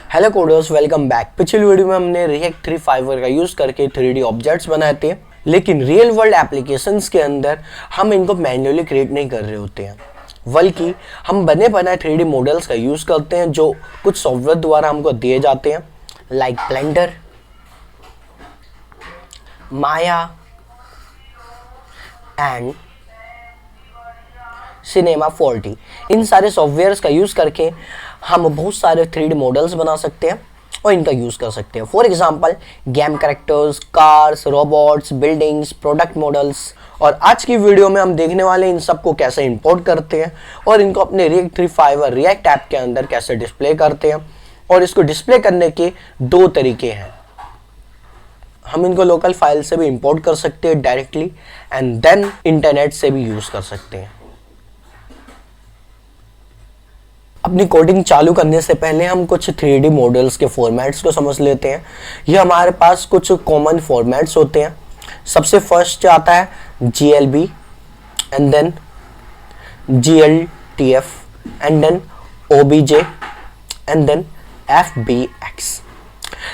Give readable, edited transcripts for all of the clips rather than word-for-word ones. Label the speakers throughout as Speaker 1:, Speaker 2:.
Speaker 1: Hello coders, welcome back. पिछली video में हमने रिएक्ट 3 फाइवर का यूज करके 3D ऑब्जेक्ट्स बनाए थे, लेकिन रियल वर्ल्ड एप्लीकेशंस के अंदर हम इनको मैन्युअली क्रिएट नहीं कर रहे होते हैं, बल्कि हम बने बनाए 3D मॉडल्स का यूज करते हैं जो कुछ सॉफ्टवेयर द्वारा हमको दिए जाते हैं, like blender, Maya and cinema 4D। इन सारे सॉफ्टवेयर्स का यूज करके हम बहुत सारे 3D मॉडल्स बना सकते हैं और इनका यूज कर सकते हैं। For example game characters, cars, robots, buildings, product models. और आज की वीडियो में हम देखने वाले इन सबको कैसे इंपोर्ट करते हैं और इनको अपने रिएक्ट 3 फाइवर रिएक्ट ऐप के अंदर कैसे डिस्प्ले करते हैं। और इसको डिस्प्ले करने के दो तरीके हैं। हम इनको लोकल फाइल से भी इंपोर्ट कर सकते हैं डायरेक्टली, एंड देन इंटरनेट से भी यूज कर सकते हैं। अपनी कोडिंग चालू करने से पहले हम कुछ 3D मॉडल्स के फॉर्मेट्स को समझ लेते हैं। ये हमारे पास कुछ कॉमन फॉर्मेट्स होते हैं। सबसे फर्स्ट आता है GLB, and then GLTF, and then OBJ, and then FBX।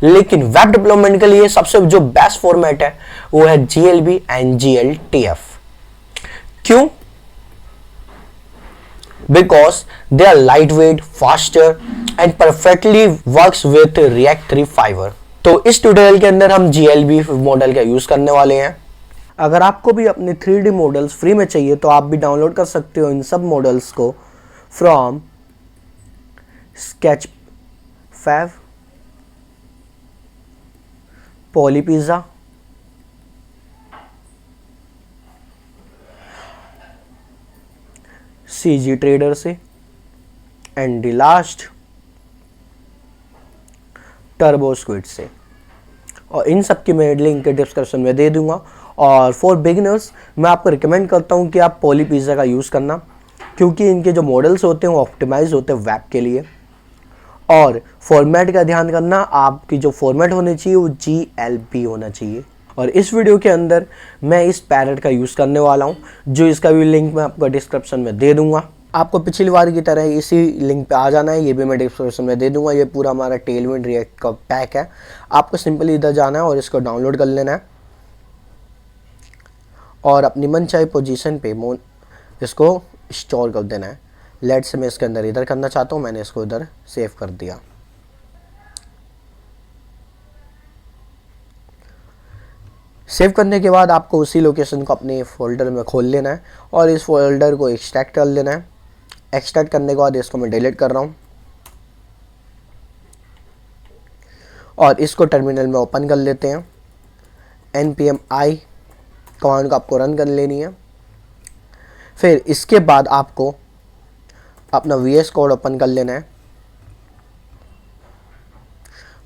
Speaker 1: लेकिन वेब डेवलपमेंट के लिए सबसे जो बेस्ट फॉर्मेट है वो है GLB एंड GLTF। क्यों? Because they are lightweight, faster and perfectly works with React 3 Fiverr। तो इस ट्यूटोरियल के अंदर हम GLB मॉडल का यूज करने वाले हैं। अगर आपको भी अपने 3D मॉडल्स फ्री में चाहिए तो आप भी डाउनलोड कर सकते हो इन सब मॉडल्स को from Sketchfab, Polypizza, CG Trader से, and the last TurboSquid से। और इन सब की मैं लिंक डिस्क्रिप्शन में दे दूंगा। और फॉर बिगिनर्स मैं आपको रिकमेंड करता हूं कि आप पॉलीपिज़्ज़ा का यूज़ करना, क्योंकि इनके जो मॉडल्स होते हैं वो ऑप्टिमाइज होते हैं वेब के लिए। और फॉर्मेट का ध्यान करना, आपकी जो फॉर्मेट होनी चाहिए वो GLB होना चाहिए। और इस वीडियो के अंदर मैं इस पैरेट का यूज़ करने वाला हूँ, जो इसका भी लिंक मैं आपको डिस्क्रिप्शन में दे दूंगा। आपको पिछली बार की तरह इसी लिंक पे आ जाना है, ये भी मैं डिस्क्रिप्शन में दे दूंगा। ये पूरा हमारा टेलविंड रिएक्ट का पैक है। आपको सिंपली इधर जाना है और इसको डाउनलोड कर लेना है और अपनी मनचाही पोजीशन पे इसको स्टोर कर देना है। लेट से मैं इसके अंदर इधर करना चाहता हूँ, मैंने इसको इधर सेव कर दिया। सेव करने के बाद आपको उसी लोकेशन को अपने फोल्डर में खोल लेना है और इस फोल्डर को एक्सट्रैक्ट कर लेना है। एक्सट्रैक्ट करने के बाद इसको मैं डिलीट कर रहा हूँ और इसको टर्मिनल में ओपन कर लेते हैं। npm i कमांड को आपको रन कर लेनी है। फिर इसके बाद आपको अपना VS कोड ओपन कर लेना है।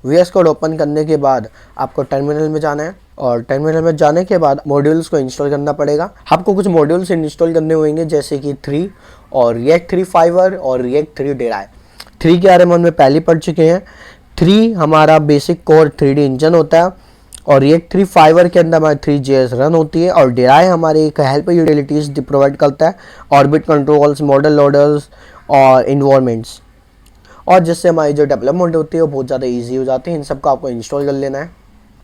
Speaker 1: VS कोड ओपन करने के बाद आपको टर्मिनल में जाना है और टर्मिनल में जाने के बाद मॉड्यूल्स को इंस्टॉल करना पड़ेगा। आपको कुछ मॉड्यूल्स इंस्टॉल करने होंगे, जैसे कि 3 और रिएक्ट 3 फाइवर और रिएक्ट 3 डेराई। 3 के बारे में हम पहले पढ़ चुके हैं। 3 हमारा बेसिक कोर 3D इंजन होता है और रिएक्ट 3 फाइवर के अंदर हमारी 3JS रन होती है। और डेराई हमारी एक हेल्प यूटिलिटीज़ प्रोवाइड करता है, ऑर्बिट कंट्रोल्स, मॉडल लोडर्स और इन्वायरमेंट्स, और जिससे हमारी जो डेवलपमेंट होती है वो बहुत ज़्यादा ईजी हो जाती है। इन सबको आपको इंस्टॉल कर लेना है।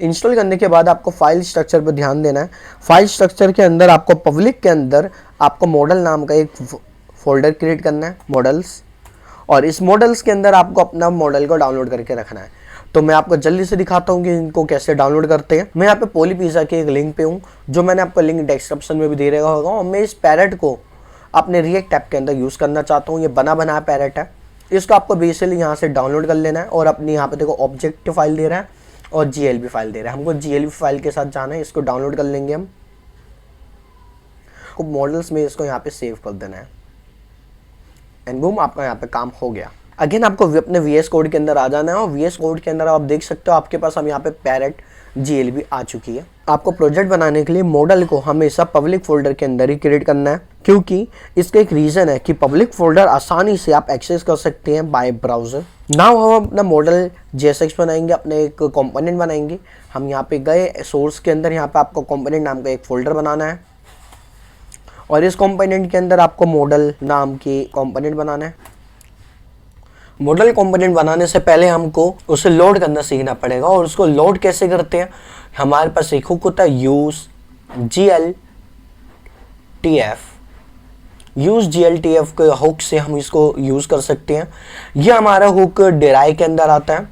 Speaker 1: इंस्टॉल करने के बाद आपको फाइल स्ट्रक्चर पर ध्यान देना है। फाइल स्ट्रक्चर के अंदर आपको पब्लिक के अंदर आपको मॉडल नाम का एक फोल्डर क्रिएट करना है, मॉडल्स। और इस मॉडल्स के अंदर आपको अपना मॉडल को डाउनलोड करके रखना है। तो मैं आपको जल्दी से दिखाता हूँ कि इनको कैसे डाउनलोड करते हैं। मैं यहाँ पे पॉलीपिज़्ज़ा के एक लिंक पे हूँ, जो मैंने आपको लिंक डिस्क्रिप्शन में भी दे रखा होगा। और मैं इस पैरेट को अपने रिएक्ट ऐप के अंदर यूज़ करना चाहता हूँ। ये बना बनाया पैरेट है। इसको आपको बेसिकली यहाँ से डाउनलोड कर लेना है और अपनी यहाँ पे देखो ऑब्जेक्ट फाइल दे रहा है और GLB फाइल दे रहा है। हमको GLB फाइल के साथ जाना है, इसको डाउनलोड कर लेंगे हम। मॉडल्स में इसको यहाँ पे सेव कर देना है एंड बूम, आपका यहाँ पे काम हो गया। अगेन आपको अपने VS कोड के अंदर आ जाना है और VS कोड के अंदर आप देख सकते हो आपके पास हम यहाँ पे पैरेट GLB आ चुकी है। आपको प्रोजेक्ट बनाने के लिए मॉडल को हमेशा पब्लिक फोल्डर के अंदर ही क्रिएट करना है, क्योंकि इसका एक रीज़न है कि पब्लिक फोल्डर आसानी से आप एक्सेस कर सकते हैं बाय ब्राउज़र। नाउ हम अपना मॉडल JSX बनाएंगे, अपने एक कंपोनेंट बनाएंगे। हम यहाँ पे गए सोर्स के अंदर, यहाँ पे आपको कंपोनेंट नाम का एक फोल्डर बनाना है और इस कंपोनेंट के अंदर आपको मॉडल नाम की कंपोनेंट बनाना है। मॉडल कंपोनेंट बनाने से पहले हमको उसे लोड करना सीखना पड़ेगा। और उसको लोड कैसे करते हैं, हमारे पास एक हुक होता है यूज GLTF के हुक से हम इसको यूज कर सकते हैं। यह हमारा हुक डिराई के अंदर आता है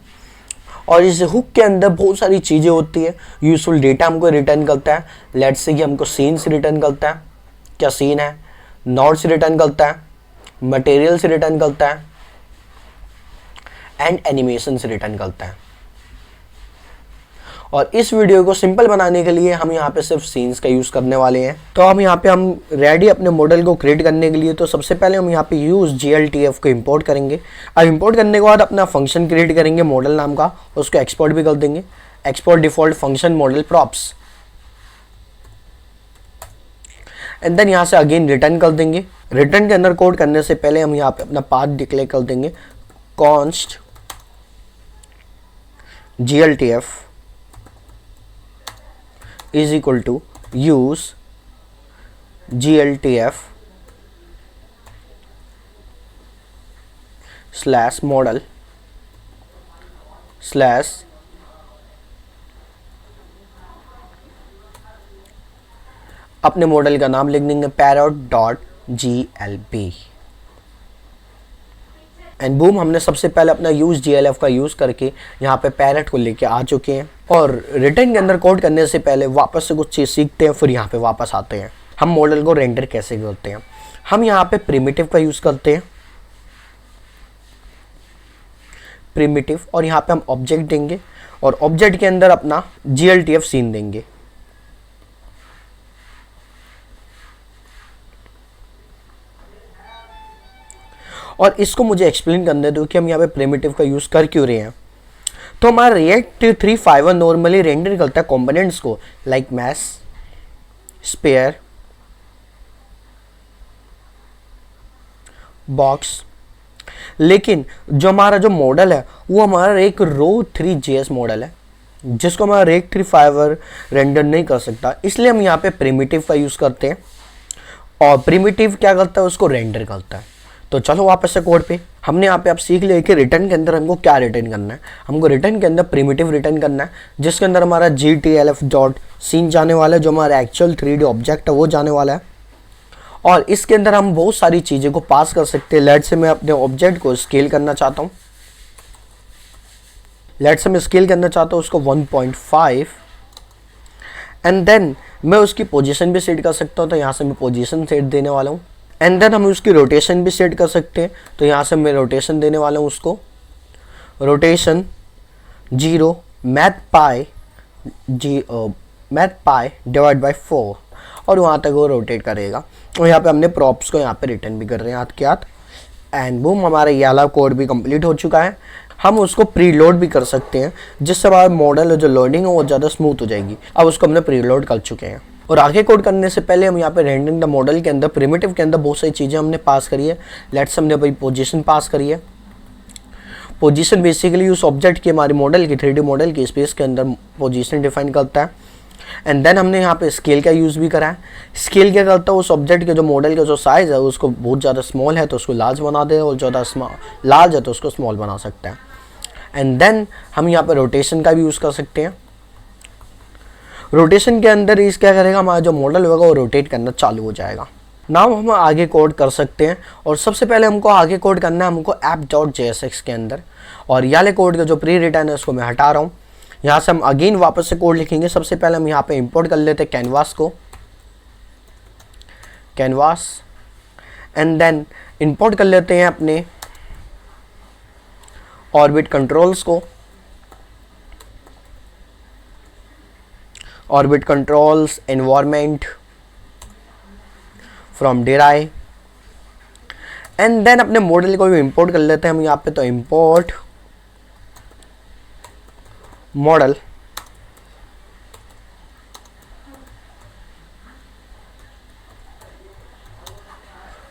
Speaker 1: और इस हुक के अंदर बहुत सारी चीजें होती है। यूजफुल डेटा हमको रिटर्न करता है। लेट्स से कि हमको सीन्स रिटर्न करता है, क्या सीन है, नोट्स रिटर्न करता है, मटेरियल से रिटर्न करता है एंड एनिमेशन से रिटर्न करता है। और इस वीडियो को सिंपल बनाने के लिए हम यहाँ पे सिर्फ सीन्स का यूज करने वाले हैं। तो हम यहाँ पे हम रेडी अपने मॉडल को क्रिएट करने के लिए, तो सबसे पहले हम यहाँ पे यूज GLTF को इंपोर्ट करेंगे। अब इंपोर्ट करने के बाद अपना फंक्शन क्रिएट करेंगे मॉडल नाम का, उसको एक्सपोर्ट भी कर देंगे। Export default function model props and then यहाँ से अगेन रिटर्न कर देंगे। रिटर्न के अंदर कोड करने से पहले हम यहाँ पे अपना पाथ डिक्लेयर कर देंगे, const GLTF is equal to use GLTF slash model slash अपने मॉडल का नाम लिख देंगे parrot.glb एंड बूम, हमने सबसे पहले अपना यूज GLF का यूज करके यहाँ पे पैरेट को लेके आ चुके हैं। और रिटर्न के अंदर कोड करने से पहले वापस से कुछ चीज़ सीखते हैं, फिर यहाँ पे वापस आते हैं। हम मॉडल को रेंडर कैसे करते हैं, हम यहाँ पे प्रिमिटिव का यूज करते हैं, प्रिमिटिव, और यहाँ पे हम ऑब्जेक्ट देंगे और ऑब्जेक्ट के अंदर अपना GLTF सीन देंगे। और इसको मुझे एक्सप्लेन करने दो कि हम यहाँ पे प्रिमिटिव का यूज कर क्यों रहे हैं। तो हमारा रिएक्ट 351 नॉर्मली रेंडर करता है कंपोनेंट्स को लाइक मैश, स्पेयर, बॉक्स, लेकिन जो हमारा जो मॉडल है वो हमारा एक रो 3JS मॉडल है जिसको हमारा रेक 351 रेंडर नहीं कर सकता, इसलिए हम यहाँ पे प्रिमिटिव का यूज करते हैं। और प्रिमिटिव क्या करता है, उसको रेंडर करता है। तो चलो वापस से कोड पे, हमने यहाँ पे आप सीख लिया कि रिटर्न के अंदर हमको क्या रिटर्न करना है। हमको रिटर्न के अंदर प्रिमिटिव रिटर्न करना है जिसके अंदर हमारा GTLF.scene जाने वाला है, जो हमारा एक्चुअल 3D ऑब्जेक्ट है वो जाने वाला है। और इसके अंदर हम बहुत सारी चीज़ें को पास कर सकते हैं। लेट्स से मैं अपने ऑब्जेक्ट को स्केल करना चाहता हूँ, लेट्स से मैं स्केल करना चाहता हूँ उसको 1.5 एंड देन मैं उसकी पोजीशन भी सेट कर सकता हूँ। तो यहाँ से मैं पोजीशन सेट देने वाला हूँ एंड देन हम उसकी रोटेशन भी सेट कर सकते हैं। तो यहाँ से मैं रोटेशन देने वाला हूँ उसको, rotation 0 math pi divide by 4 और वहाँ तक वो रोटेट करेगा। और यहाँ पे हमने प्रॉप्स को यहाँ पे रिटर्न भी कर रहे हैं हाथ के हाथ एंड बूम, हमारा ये वाला कोड भी कंप्लीट हो चुका है। हम उसको प्री लोड भी कर सकते हैं जिससे हमारा मॉडल जो लोडिंग है वो ज़्यादा स्मूथ हो जाएगी। अब उसको हमने प्री लोड कर चुके हैं। और आगे कोड करने से पहले हम यहाँ पे रेंडरिंग द मॉडल के अंदर प्रिमिटिव के अंदर बहुत सारी चीज़ें हमने पास करी है। लेट्स हमने भाई पोजीशन पास करी है। पोजीशन बेसिकली उस ऑब्जेक्ट की, हमारे मॉडल की, 3D मॉडल की स्पेस के अंदर पोजीशन डिफाइन करता है। एंड देन हमने यहाँ पे स्केल का यूज़ भी करा है। स्केल क्या करता है, उस ऑब्जेक्ट के जो मॉडल का जो साइज़ है उसको बहुत ज़्यादा स्मॉल है तो उसको लार्ज बना दे, और ज़्यादा लार्ज है तो उसको स्मॉल बना सकता है। एंड देन हम यहाँ पे रोटेशन का भी यूज़ कर सकते हैं। रोटेशन के अंदर इस क्या करेगा, हमारा जो मॉडल होगा वो रोटेट करना चालू हो जाएगा। नाउ हम आगे कोड कर सकते हैं। और सबसे पहले हमको आगे कोड करना है हमको app.jsx के अंदर। और याले कोड का जो प्री रिटर्न है उसको मैं हटा रहा हूँ। यहाँ से हम अगेन वापस से कोड लिखेंगे। सबसे पहले हम यहाँ पे इंपोर्ट कर लेते हैं कैनवास को, कैनवास, एंड देन इंपोर्ट कर लेते हैं अपने ऑर्बिट कंट्रोल्स को, orbit controls environment from drei and then अपने मॉडल को भी इंपोर्ट कर लेते हैं हम यहाँ पे। तो import model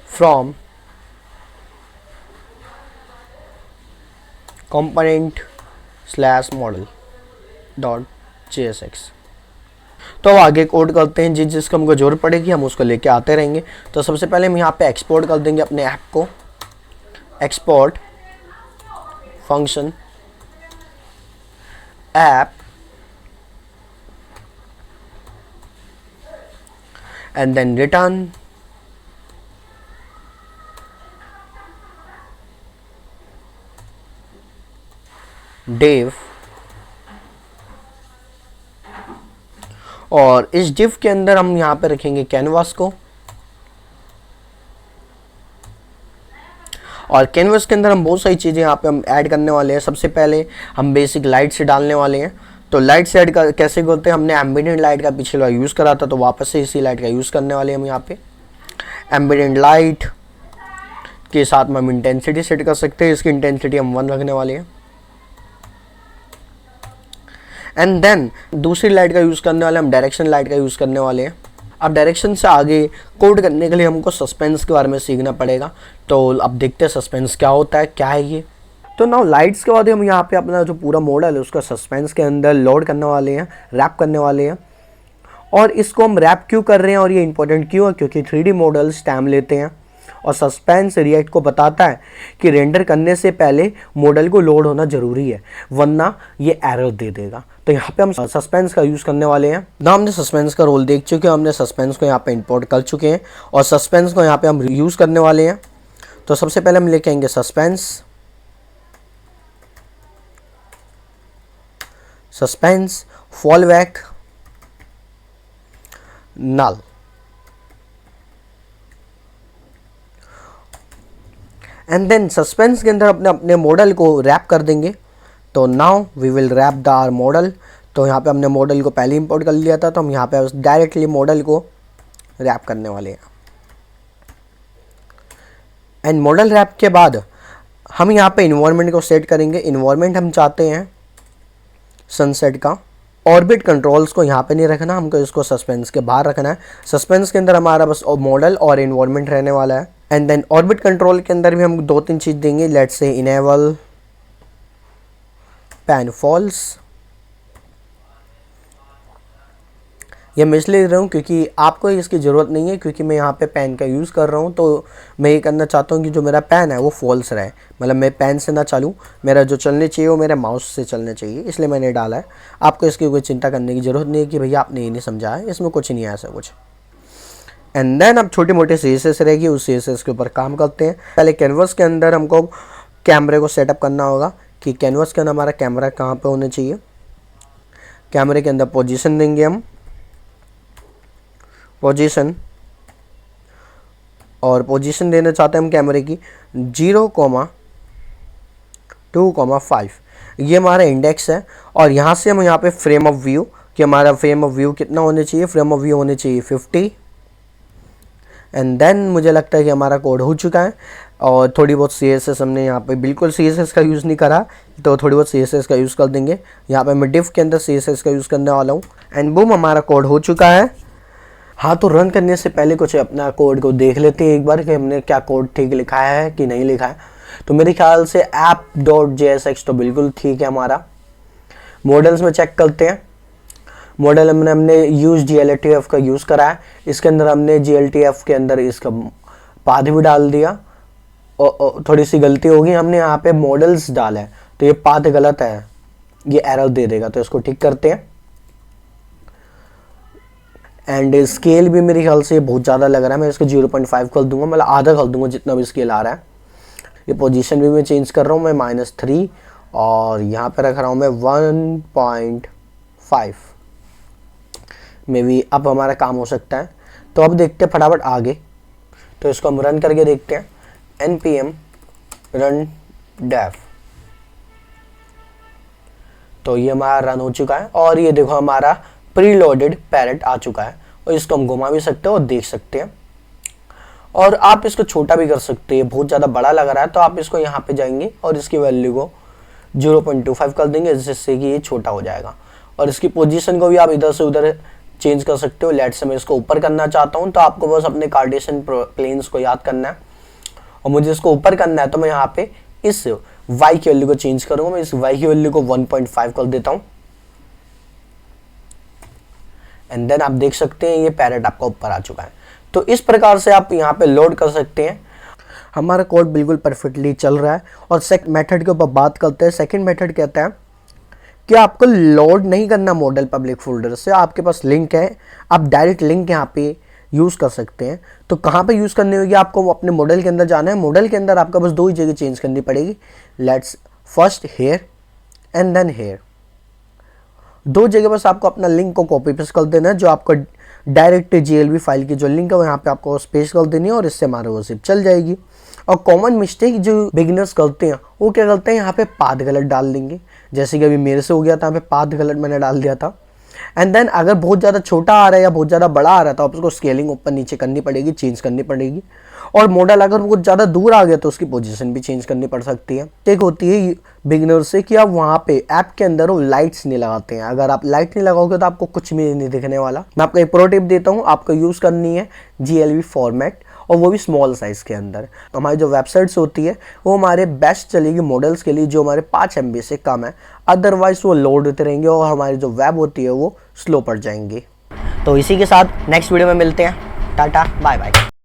Speaker 1: from component slash model dot JSX। तो अब आगे कोड करते हैं, जिसको हमको जरूरत पड़ेगी हम उसको लेके आते रहेंगे। तो सबसे पहले हम यहाँ पे एक्सपोर्ट कर देंगे अपने ऐप को, export function app and then return div, और इस div के अंदर हम यहाँ पे रखेंगे कैनवास को, और कैनवास के अंदर हम बहुत सारी चीज़ें यहाँ पे हम ऐड करने वाले हैं। सबसे पहले हम बेसिक लाइट से डालने वाले हैं। तो लाइट से ऐड कैसे करते हैं, हमने एम्बिडेंट लाइट का पिछले बार यूज़ करा था, तो वापस से इसी लाइट का यूज़ करने वाले हैं हम यहाँ पे। एम्बिडेंट लाइट के साथ में हम इंटेंसिटी सेट कर सकते हैं, इसकी इंटेंसिटी हम 1 रखने वाले हैं। एंड देन दूसरी लाइट का यूज़ करने वाले हम डायरेक्शन लाइट का यूज़ करने वाले हैं। अब डायरेक्शन से आगे कोड करने के लिए हमको सस्पेंस के बारे में सीखना पड़ेगा। तो अब देखते हैं सस्पेंस क्या होता है, क्या है ये। तो नाउ लाइट्स के बाद हम यहाँ पे अपना जो पूरा मॉडल है उसका सस्पेंस के अंदर लोड करने वाले हैं, रैप करने वाले हैं। और इसको हम रैप क्यों कर रहे हैं और ये इंपॉर्टेंट क्यों है, क्योंकि 3D मॉडल्स टाइम लेते हैं और सस्पेंस रिएक्ट को बताता है कि रेंडर करने से पहले मॉडल को लोड होना ज़रूरी है, वरना ये एरर दे देगा। तो यहाँ पे हम सस्पेंस का यूज़ करने वाले हैं ना। हमने सस्पेंस का रोल देख चुके हैं, हमने सस्पेंस को यहाँ पे इंपोर्ट कर चुके हैं और सस्पेंस को यहाँ पे हम यूज़ करने वाले हैं। तो सबसे पहले हम लेके आएंगे suspense fallback null, and then suspense के अंदर अपने मॉडल को रैप कर देंगे। तो now we will wrap the our model. तो यहाँ पे हमने मॉडल को पहले इंपोर्ट कर लिया था, तो हम यहाँ पे डायरेक्टली मॉडल को रैप करने वाले हैं। एंड मॉडल रैप के बाद हम यहाँ पे इन्वायरमेंट को सेट करेंगे। इन्वायरमेंट हम चाहते हैं सनसेट का। ऑर्बिट कंट्रोल्स को यहाँ पे नहीं रखना, हमको इसको सस्पेंस के बाहर रखना है। सस्पेंस के अंदर हमारा बस मॉडल और इन्वायरमेंट रहने वाला है। एंड देन ऑर्बिट कंट्रोल के अंदर भी हम 2-3 चीज़ देंगे। Let's say enable pan false. ये मैं इसलिए दे रहा हूँ क्योंकि आपको इसकी ज़रूरत नहीं है, क्योंकि मैं यहाँ पे पेन का यूज़ कर रहा हूँ। तो मैं ये करना चाहता हूँ कि जो मेरा पेन है वो फॉल्स रहे, मतलब मैं पेन से ना चलूँ, मेरा जो चलने चाहिए वो मेरे माउस से चलने चाहिए, इसलिए मैंने डाला है। आपको इसकी कोई चिंता करने की ज़रूरत नहीं है कि भैया आपने ये नहीं समझा है, इसमें कुछ नहीं है ऐसा कुछ। एंड देन अब छोटे मोटे CSS रहेगी, उस CSS के ऊपर काम करते हैं। पहले कैनवस के अंदर हमको कैमरे को सेटअप करना होगा कि कैनवस के अंदर हमारा कैमरा कहाँ पे होना चाहिए। कैमरे के अंदर पोजीशन देंगे हम, पोजीशन, और पोजीशन देना चाहते हैं हम कैमरे की 0,2,5। ये हमारा इंडेक्स है। और यहाँ से हम यहाँ पे फ्रेम ऑफ व्यू, कि हमारा फ्रेम ऑफ व्यू कितना होने चाहिए, फ्रेम ऑफ व्यू होने चाहिए 50। एंड देन मुझे लगता है कि हमारा कोड हो चुका है। और थोड़ी बहुत CSS हमने यहाँ पे बिल्कुल CSS का यूज़ नहीं करा, तो थोड़ी बहुत CSS का यूज़ कर देंगे। यहाँ पे मैं div के अंदर CSS का यूज़ करने वाला हूँ। एंड बूम, हमारा कोड हो चुका है। हाँ, तो रन करने से पहले कुछ अपना कोड को देख लेते हैं एक बार कि हमने क्या कोड ठीक लिखा है कि नहीं लिखा है। तो मेरे ख्याल से app.jsx तो बिल्कुल ठीक है हमारा। मॉडल्स में चेक करते हैं। मॉडल हमने यूज GLTF का यूज़ करा है। इसके अंदर हमने GLTF के अंदर इसका पाथ भी डाल दिया। और थोड़ी सी गलती होगी, हमने यहाँ पे मॉडल्स डाला है तो ये पाथ गलत है, ये एरर दे देगा, तो इसको ठीक करते हैं। एंड स्केल भी मेरे ख्याल से बहुत ज़्यादा लग रहा है, मैं इसको 0.5 कर दूंगा, मतलब आधा कर दूंगा जितना भी स्केल आ रहा है। ये पोजीशन भी मैं चेंज कर रहा हूँ, मैं -3 और यहाँ पे रख रहा हूँ मैं 1.5 में भी। अब हमारा काम हो सकता है। तो अब देखते हैं फटाफट आगे। तो इसको हम रन करके देखते हैं। npm run dev। तो ये हमारा रन हो चुका है और ये देखो हमारा प्रीलोडेड पैरेट आ चुका है। और इसको हम घुमा भी सकते हैं और देख सकते हैं। और आप इसको छोटा भी कर सकते हैं, बहुत ज़्यादा बड़ा लग रहा है तो आप इसको यहाँ पे जाएंगे और इसकी वैल्यू को 0.25 कर देंगे, जिससे कि ये छोटा हो जाएगा। और इसकी पोजीशन को भी आप इधर से उधर चेंज कर सकते हो। लेट्स से मैं इसको ऊपर करना चाहता हूँ, तो आपको बस अपने कार्टेशियन प्लेन्स को याद करना है और मुझे इसको ऊपर करना है। तो मैं यहाँ पे इस y की वैल्यू को चेंज करूँगा। मैं इस y की वैल्यू को 1.5 कर देता हूँ। एंड देन आप देख सकते हैं ये पैरेट आपका ऊपर आ चुका है। तो इस प्रकार से आप यहाँ पे लोड कर सकते हैं। हमारा कोड बिल्कुल परफेक्टली चल रहा है। और सेकंड मेथड के ऊपर बात करते हैं। सेकंड मेथड कहता है कि आपको लोड नहीं करना मॉडल पब्लिक फोल्डर से, आपके पास लिंक है, आप डायरेक्ट लिंक यहाँ पे यूज़ कर सकते हैं। तो कहाँ पे यूज़ करनी होगी, आपको अपने मॉडल के अंदर जाना है। मॉडल के अंदर आपका बस 2 ही जगह चेंज करनी पड़ेगी। Let's first here and then here, 2 जगह बस आपको अपना लिंक को कॉपी पेस्ट कर देना है। जो आपको डायरेक्ट GLB फाइल की जो लिंक है वो यहाँ पे आपको पेस्ट कर देनी है और इससे हमारे वो सिर्फ चल जाएगी। और कॉमन मिस्टेक जो बिगिनर्स करते हैं वो क्या करते हैं, यहाँ पे पाथ गलत डाल देंगे। जैसे कि अभी मेरे से हो गया था, यहाँ पे पाथ गलत मैंने डाल दिया था। एंड देन अगर बहुत ज़्यादा छोटा आ रहा है या बहुत ज़्यादा बड़ा आ रहा था, उसको स्केलिंग ऊपर नीचे करनी पड़ेगी, चेंज करनी पड़ेगी। और मॉडल अगर बहुत ज़्यादा दूर आ गया तो उसकी पोजीशन भी चेंज करनी पड़ सकती है। एक होती है बिगिनर से कि आप वहाँ पे ऐप के अंदर वो लाइट्स नहीं लगाते हैं। अगर आप लाइट नहीं लगाओगे तो आपको कुछ भी नहीं दिखने वाला। मैं आपको एक प्रो टिप देता हूँ, आपको यूज़ करनी है GLB फॉर्मेट, और वो भी स्मॉल साइज़ के अंदर। हमारी जो वेबसाइट्स होती है वो हमारे बेस्ट चलेगी मॉडल्स के लिए जो हमारे 5 MB से कम है, अदरवाइज वो लोड होते रहेंगे और हमारी जो वेब होती है वो स्लो पड़ जाएंगी। तो इसी के साथ नेक्स्ट वीडियो में मिलते हैं। Tata bye bye.